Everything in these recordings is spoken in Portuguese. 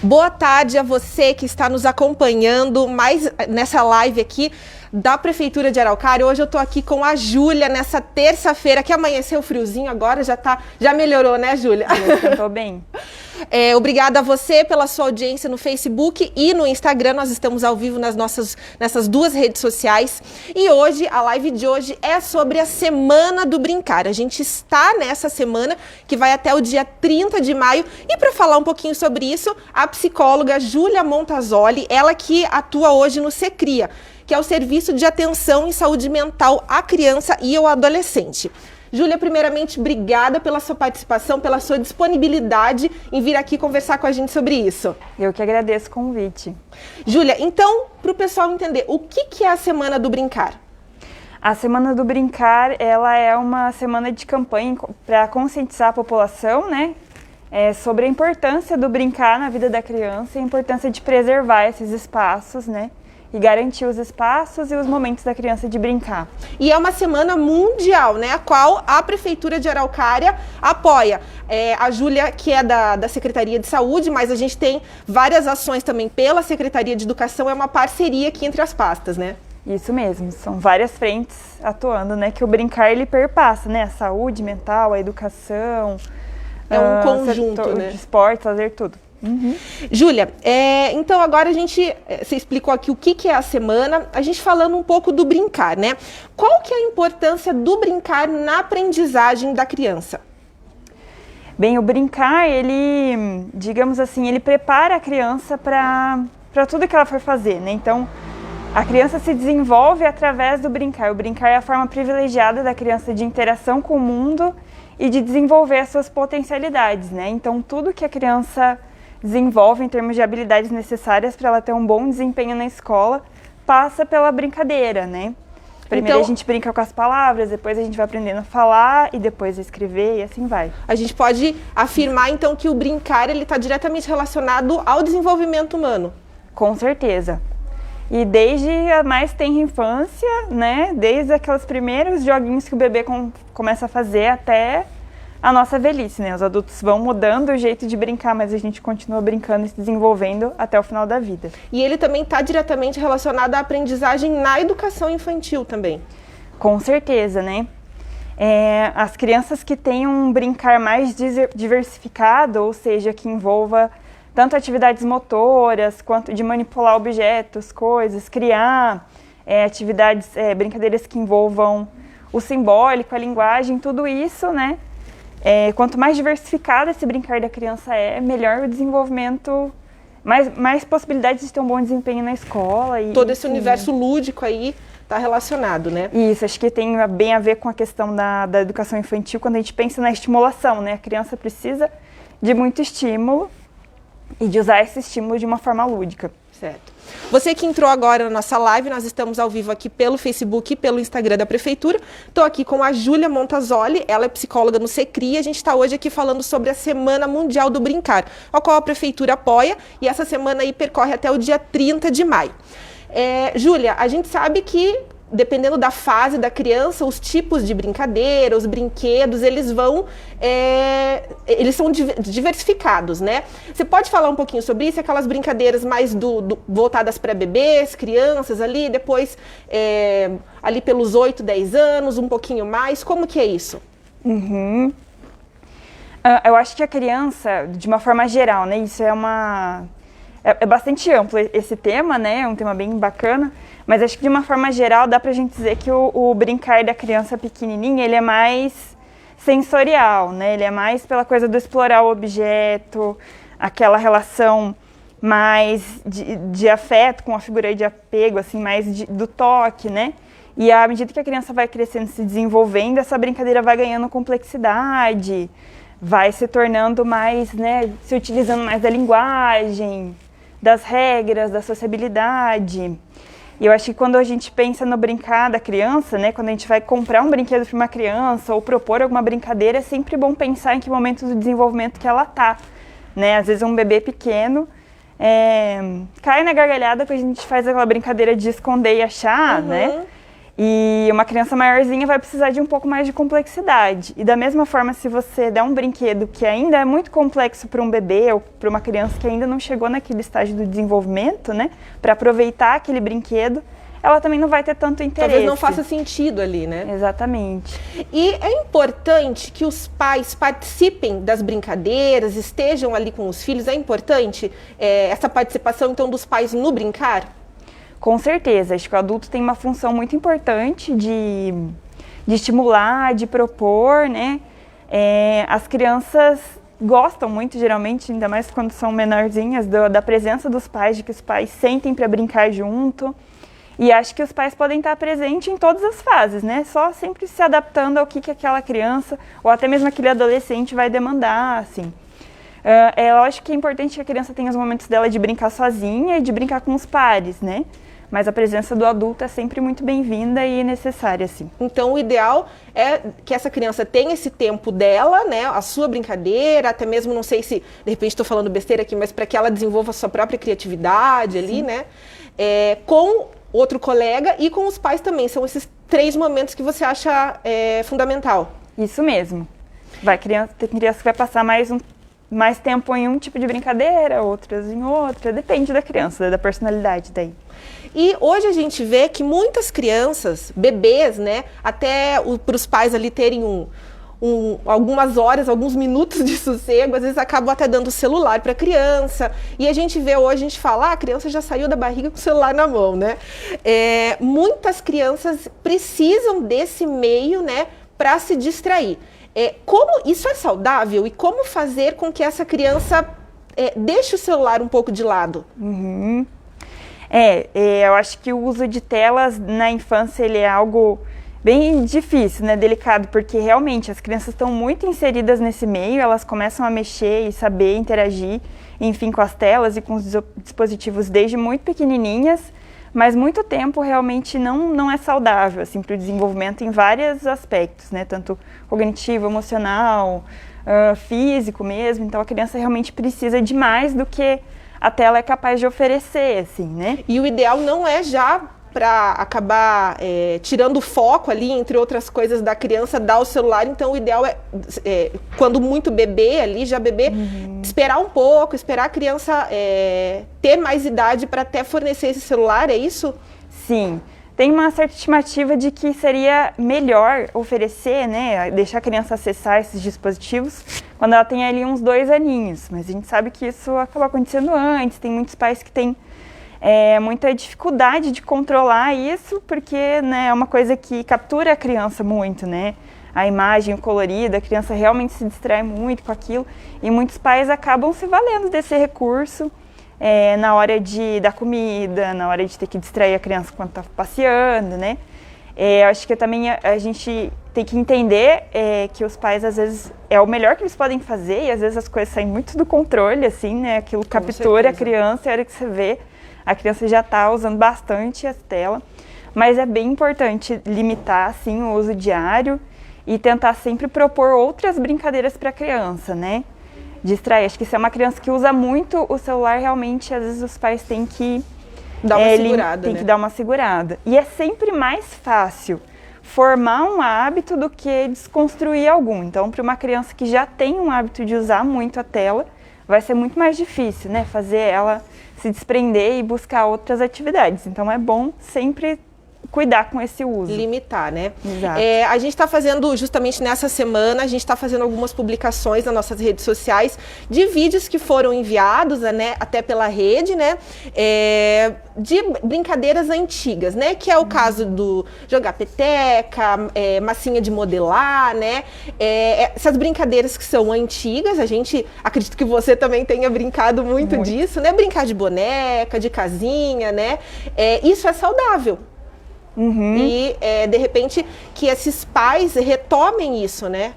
Boa tarde a você que está nos acompanhando mais nessa live aqui da Prefeitura de Araucária. Hoje eu estou aqui com a Júlia nessa terça-feira, que amanheceu friozinho agora, já melhorou, né, Júlia? Estou bem. Obrigada a você pela sua audiência no Facebook e no Instagram. Nós estamos ao vivo nessas duas redes sociais. E hoje, a live de hoje é sobre a Semana do Brincar. A gente está nessa semana que vai até o dia 30 de maio. E para falar um pouquinho sobre isso, a psicóloga Júlia Montazoli, ela que atua hoje no SECRIA, que é o Serviço de Atenção em Saúde Mental à Criança e ao Adolescente. Júlia, primeiramente, obrigada pela sua participação, pela sua disponibilidade em vir aqui conversar com a gente sobre isso. Eu que agradeço o convite. Júlia, então, para o pessoal entender, o que é a Semana do Brincar? A Semana do Brincar, ela é uma semana de campanha para conscientizar a população, né, sobre a importância do brincar na vida da criança e a importância de preservar esses espaços, né, e garantir os espaços e os momentos da criança de brincar. E é uma semana mundial, né, a qual a Prefeitura de Araucária apoia. A Júlia, que é da Secretaria de Saúde, mas a gente tem várias ações também pela Secretaria de Educação, é uma parceria aqui entre as pastas, né? Isso mesmo, são várias frentes atuando, né, que o brincar ele perpassa, né, a saúde mental, a educação. É um conjunto, né? De esporte, lazer, tudo. Uhum. Júlia, então agora você explicou aqui o que é a semana, a gente falando um pouco do brincar, né? Qual que é a importância do brincar na aprendizagem da criança? Bem, o brincar, ele, digamos assim, ele prepara a criança para tudo que ela for fazer, né? Então, a criança se desenvolve através do brincar. O brincar é a forma privilegiada da criança de interação com o mundo e de desenvolver as suas potencialidades, né? Então, tudo que a criança desenvolve em termos de habilidades necessárias para ela ter um bom desempenho na escola, passa pela brincadeira, né? Primeiro a gente brinca com as palavras, depois a gente vai aprendendo a falar e depois a escrever e assim vai. A gente pode afirmar então que o brincar ele está diretamente relacionado ao desenvolvimento humano. Com certeza. E desde a mais tenra infância, né? Desde aqueles primeiros joguinhos que o bebê começa a fazer até a nossa velhice, né? Os adultos vão mudando o jeito de brincar, mas a gente continua brincando e se desenvolvendo até o final da vida. E ele também está diretamente relacionado à aprendizagem na educação infantil também. Com certeza, né? As crianças que têm um brincar mais diversificado, ou seja, que envolva tanto atividades motoras, quanto de manipular objetos, coisas, criar atividades, brincadeiras que envolvam o simbólico, a linguagem, tudo isso, né? Quanto mais diversificado esse brincar da criança melhor o desenvolvimento, mais possibilidades de ter um bom desempenho na escola. Todo esse universo lúdico aí está relacionado, né? Isso, acho que tem bem a ver com a questão da educação infantil, quando a gente pensa na estimulação, né? A criança precisa de muito estímulo e de usar esse estímulo de uma forma lúdica. Certo. Você que entrou agora na nossa live, nós estamos ao vivo aqui pelo Facebook e pelo Instagram da Prefeitura. Estou aqui com a Júlia Montazoli, ela é psicóloga no SECRIA. A gente está hoje aqui falando sobre a Semana Mundial do Brincar, a qual a Prefeitura apoia, e essa semana aí percorre até o dia 30 de maio. Júlia, a gente sabe que, dependendo da fase da criança, os tipos de brincadeira, os brinquedos, eles são diversificados, né? Você pode falar um pouquinho sobre isso? Aquelas brincadeiras mais voltadas para bebês, crianças ali, depois ali pelos 8, 10 anos, um pouquinho mais, como que é isso? Uhum. Eu acho que a criança, de uma forma geral, né, isso é bastante amplo esse tema, né, é um tema bem bacana, mas acho que de uma forma geral dá pra gente dizer que o brincar da criança pequenininha, ele é mais sensorial, né? Ele é mais pela coisa do explorar o objeto, aquela relação mais de afeto com a figura de apego, assim, mais do toque, né? E à medida que a criança vai crescendo, se desenvolvendo, essa brincadeira vai ganhando complexidade, vai se tornando mais, né, se utilizando mais da linguagem, das regras, da sociabilidade. E eu acho que quando a gente pensa no brincar da criança, né, quando a gente vai comprar um brinquedo para uma criança ou propor alguma brincadeira, é sempre bom pensar em que momento do desenvolvimento que ela tá, né? Às vezes um bebê pequeno cai na gargalhada quando a gente faz aquela brincadeira de esconder e achar, né? E uma criança maiorzinha vai precisar de um pouco mais de complexidade. E da mesma forma, se você der um brinquedo que ainda é muito complexo para um bebê ou para uma criança que ainda não chegou naquele estágio do desenvolvimento, né, para aproveitar aquele brinquedo, ela também não vai ter tanto interesse. Talvez não faça sentido ali, né? Exatamente. E é importante que os pais participem das brincadeiras, estejam ali com os filhos. É importante essa participação, então, dos pais no brincar? Com certeza. Acho que o adulto tem uma função muito importante de estimular, de propor, né? As crianças gostam muito, geralmente, ainda mais quando são menorzinhas, da presença dos pais, de que os pais sentem para brincar junto. E acho que os pais podem estar presentes em todas as fases, né? Só sempre se adaptando ao que aquela criança ou até mesmo aquele adolescente vai demandar, assim. É lógico que é importante que a criança tenha os momentos dela de brincar sozinha e de brincar com os pares, né? Mas a presença do adulto é sempre muito bem-vinda e necessária, assim. Então, o ideal é que essa criança tenha esse tempo dela, né? A sua brincadeira, até mesmo, não sei se, de repente, estou falando besteira aqui, mas para que ela desenvolva a sua própria criatividade ali, né? Com outro colega e com os pais também. São esses 3 momentos que você acha fundamental. Isso mesmo. Tem criança que vai passar mais tempo em um tipo de brincadeira, outras em outra. Depende da criança, da personalidade daí. E hoje a gente vê que muitas crianças, bebês, né, até para os pais ali terem algumas horas, alguns minutos de sossego, às vezes acabam até dando o celular para a criança. E a gente vê hoje, a gente fala, a criança já saiu da barriga com o celular na mão, né? Muitas crianças precisam desse meio, né, para se distrair. Como isso é saudável e como fazer com que essa criança deixe o celular um pouco de lado? Uhum. Eu acho que o uso de telas na infância ele é algo bem difícil, né, delicado, porque realmente as crianças estão muito inseridas nesse meio, elas começam a mexer e saber interagir, enfim, com as telas e com os dispositivos desde muito pequenininhas, mas muito tempo realmente não é saudável, assim, para o desenvolvimento em vários aspectos, né, tanto cognitivo, emocional, físico mesmo. Então a criança realmente precisa de mais do que a tela é capaz de oferecer, assim, né? E o ideal não é já para acabar tirando o foco ali, entre outras coisas, da criança, dar o celular. Então o ideal quando muito bebê ali, já bebê, esperar um pouco, esperar a criança ter mais idade para até fornecer esse celular, é isso? Sim. Tem uma certa estimativa de que seria melhor oferecer, né, deixar a criança acessar esses dispositivos quando ela tem ali uns 2 aninhos. Mas a gente sabe que isso acaba acontecendo antes. Tem muitos pais que têm muita dificuldade de controlar isso, porque, né, é uma coisa que captura a criança muito, né? A imagem, o colorido, a criança realmente se distrai muito com aquilo. E muitos pais acabam se valendo desse recurso na hora da comida, na hora de ter que distrair a criança quando está passeando, né? Eu acho que também a gente tem que entender que os pais, às vezes, é o melhor que eles podem fazer, e às vezes as coisas saem muito do controle, assim, né? Aquilo captura a criança, e a hora que você vê, a criança já está usando bastante a tela. Mas é bem importante limitar, assim, o uso diário e tentar sempre propor outras brincadeiras para a criança, né? Distrair. Acho que se é uma criança que usa muito o celular, realmente, às vezes os pais têm que dar uma segurada, tem que dar uma segurada. E é sempre mais fácil formar um hábito do que desconstruir algum. Então, para uma criança que já tem um hábito de usar muito a tela, vai ser muito mais difícil, né? Fazer ela se desprender e buscar outras atividades. Então, é bom sempre cuidar com esse uso. Limitar, né? Exato. A gente está fazendo, justamente nessa semana, a gente está fazendo algumas publicações nas nossas redes sociais de vídeos que foram enviados, né, até pela rede, né, de brincadeiras antigas, né, que é o caso do jogar peteca, massinha de modelar, né, essas brincadeiras que são antigas. A gente, acredito que você também tenha brincado muito disso, né, brincar de boneca, de casinha, né, isso é saudável. E, de repente, que esses pais retomem isso, né?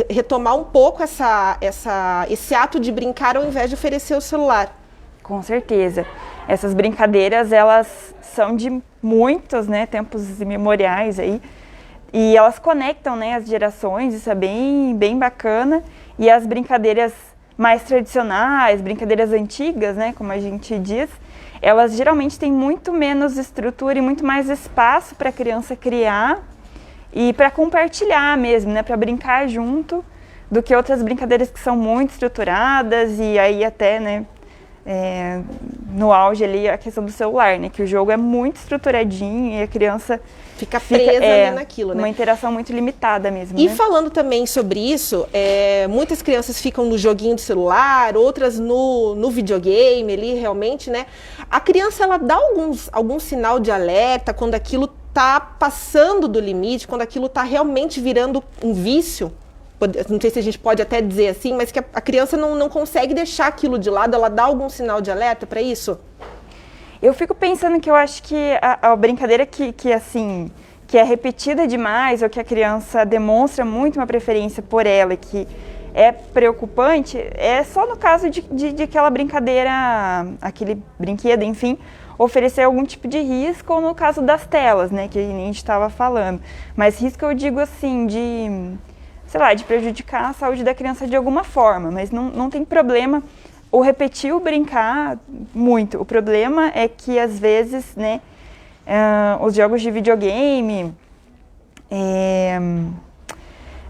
Retomar um pouco esse ato de brincar ao invés de oferecer o celular. Com certeza. Essas brincadeiras, elas são de muitos, né, tempos imemoriais aí. E elas conectam, né, as gerações, isso é bem, bem bacana. E as brincadeiras mais tradicionais, brincadeiras antigas, né, como a gente diz, elas geralmente têm muito menos estrutura e muito mais espaço para a criança criar e para compartilhar mesmo, né, para brincar junto, do que outras brincadeiras que são muito estruturadas e aí até, né, no auge ali a questão do celular, né, que o jogo é muito estruturadinho e a criança fica presa ali naquilo, né? Uma interação muito limitada mesmo. E né? falando também sobre isso, muitas crianças ficam no joguinho do celular, outras no videogame ali, realmente, né? A criança, ela dá algum sinal de alerta quando aquilo tá passando do limite, quando aquilo tá realmente virando um vício? Não sei se a gente pode até dizer assim, mas que a criança não consegue deixar aquilo de lado, ela dá algum sinal de alerta para isso? Eu fico pensando que eu acho que a brincadeira que é repetida demais ou que a criança demonstra muito uma preferência por ela e que é preocupante, é só no caso de aquela brincadeira, aquele brinquedo, enfim, oferecer algum tipo de risco ou no caso das telas, né, que a gente estava falando. Mas risco eu digo assim, sei lá, de prejudicar a saúde da criança de alguma forma, mas não tem problema o repetir o brincar muito. O problema é que, às vezes, né, os jogos de videogame,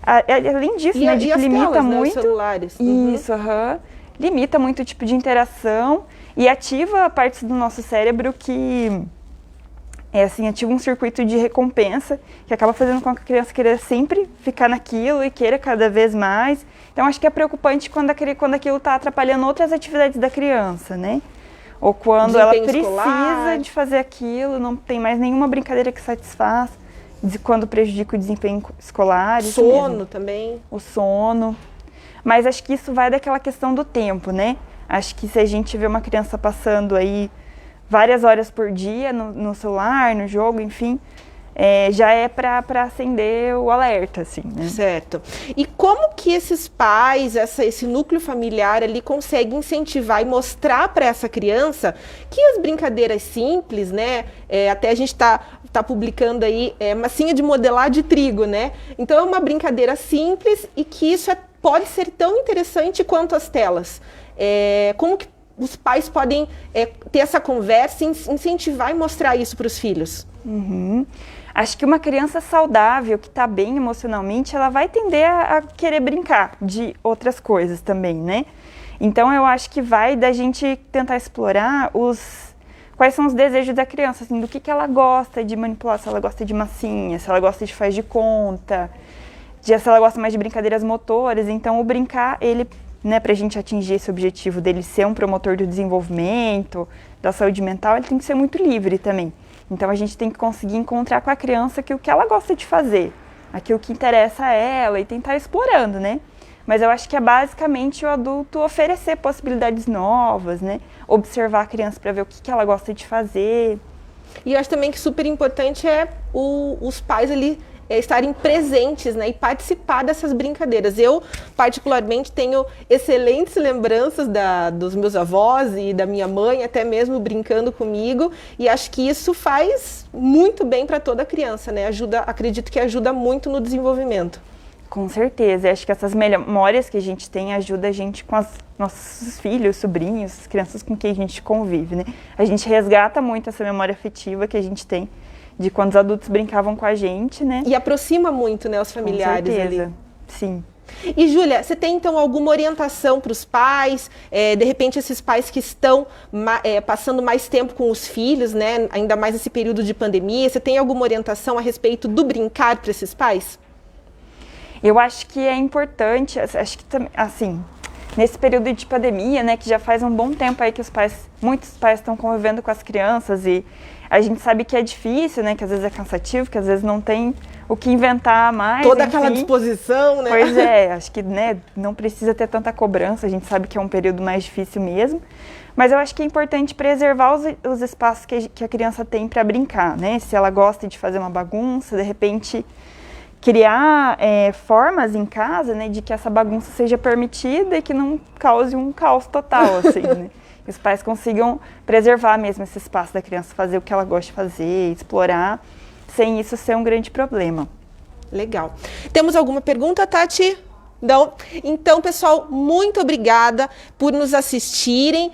além disso, né, de que limita telas, muito, né, os celulares. Isso, limita muito o tipo de interação e ativa partes do nosso cérebro que ativa um circuito de recompensa que acaba fazendo com que a criança queira sempre ficar naquilo e queira cada vez mais. Então, acho que é preocupante quando aquilo está atrapalhando outras atividades da criança, né? Ou quando ela precisa de fazer aquilo, não tem mais nenhuma brincadeira que satisfaz, quando prejudica o desempenho escolar. Sono também. O sono. Mas acho que isso vai daquela questão do tempo, né? Acho que se a gente vê uma criança passando aí várias horas por dia no celular, no jogo, enfim, já é para acender o alerta, assim, né? Certo. E como que esses pais, esse núcleo familiar ali consegue incentivar e mostrar para essa criança que as brincadeiras simples, né? Até a gente tá publicando aí massinha de modelar de trigo, né? Então é uma brincadeira simples e que isso pode ser tão interessante quanto as telas. Como que os pais podem ter essa conversa, incentivar e mostrar isso para os filhos? Acho que uma criança saudável, que está bem emocionalmente, ela vai tender a querer brincar de outras coisas também, né? Então, eu acho que vai da gente tentar explorar quais são os desejos da criança, assim, do que ela gosta de manipular, se ela gosta de massinha, se ela gosta de faz de conta, se ela gosta mais de brincadeiras motoras. Então, o brincar, ele, né, para a gente atingir esse objetivo dele ser um promotor do desenvolvimento, da saúde mental, ele tem que ser muito livre também. Então, a gente tem que conseguir encontrar com a criança o que ela gosta de fazer, aquilo que interessa a ela e tentar explorando, né? Mas eu acho que é basicamente o adulto oferecer possibilidades novas, né? Observar a criança para ver o que ela gosta de fazer. E eu acho também que super importante os pais ali estarem presentes, né, e participar dessas brincadeiras. Eu, particularmente, tenho excelentes lembranças dos meus avós e da minha mãe, até mesmo brincando comigo, e acho que isso faz muito bem para toda criança, né? Acredito que ajuda muito no desenvolvimento. Com certeza. Acho que essas memórias que a gente tem ajudam a gente com nossos filhos, sobrinhos, crianças com quem a gente convive, né? A gente resgata muito essa memória afetiva que a gente tem de quando os adultos brincavam com a gente, né? E aproxima muito, né, os familiares. Com certeza. Ali. Sim. E, Júlia, você tem, então, alguma orientação para os pais, de repente, esses pais que estão passando mais tempo com os filhos, né, ainda mais nesse período de pandemia, você tem alguma orientação a respeito do brincar para esses pais? Eu acho que é importante, acho que, assim, nesse período de pandemia, né, que já faz um bom tempo aí que muitos pais estão convivendo com as crianças e a gente sabe que é difícil, né, que às vezes é cansativo, que às vezes não tem o que inventar mais. Toda aquela disposição, né? Pois é, acho que, né, não precisa ter tanta cobrança, a gente sabe que é um período mais difícil mesmo, mas eu acho que é importante preservar os espaços que a criança tem para brincar, né, se ela gosta de fazer uma bagunça, de repente criar formas em casa, né, de que essa bagunça seja permitida e que não cause um caos total, assim, né? Que os pais consigam preservar mesmo esse espaço da criança, fazer o que ela gosta de fazer, explorar, sem isso ser um grande problema. Legal. Temos alguma pergunta, Tati? Então, pessoal, muito obrigada por nos assistirem.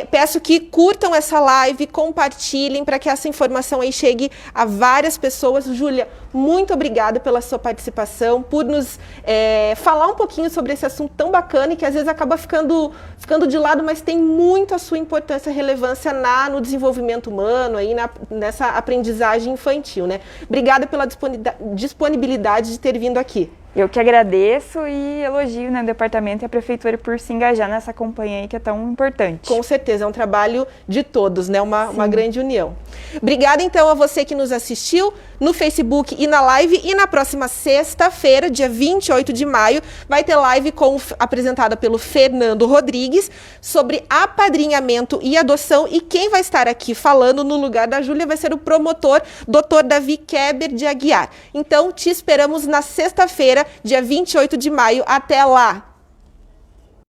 Peço que curtam essa live, compartilhem para que essa informação aí chegue a várias pessoas. Júlia, muito obrigada pela sua participação, por nos falar um pouquinho sobre esse assunto tão bacana e que às vezes acaba ficando de lado, mas tem muito a sua importância e relevância no desenvolvimento humano, aí nessa aprendizagem infantil, né? Obrigada pela disponibilidade de ter vindo aqui. Eu que agradeço e elogio, né, o departamento e a prefeitura por se engajar nessa campanha aí que é tão importante. Com certeza, é um trabalho de todos, né? Uma grande união. Obrigada, então, a você que nos assistiu no Facebook e na live. E na próxima sexta-feira, dia 28 de maio, vai ter live apresentada pelo Fernando Rodrigues sobre apadrinhamento e adoção. E quem vai estar aqui falando no lugar da Júlia vai ser o promotor, Dr. Davi Keber de Aguiar. Então, te esperamos na sexta-feira, dia 28 de maio. Até lá!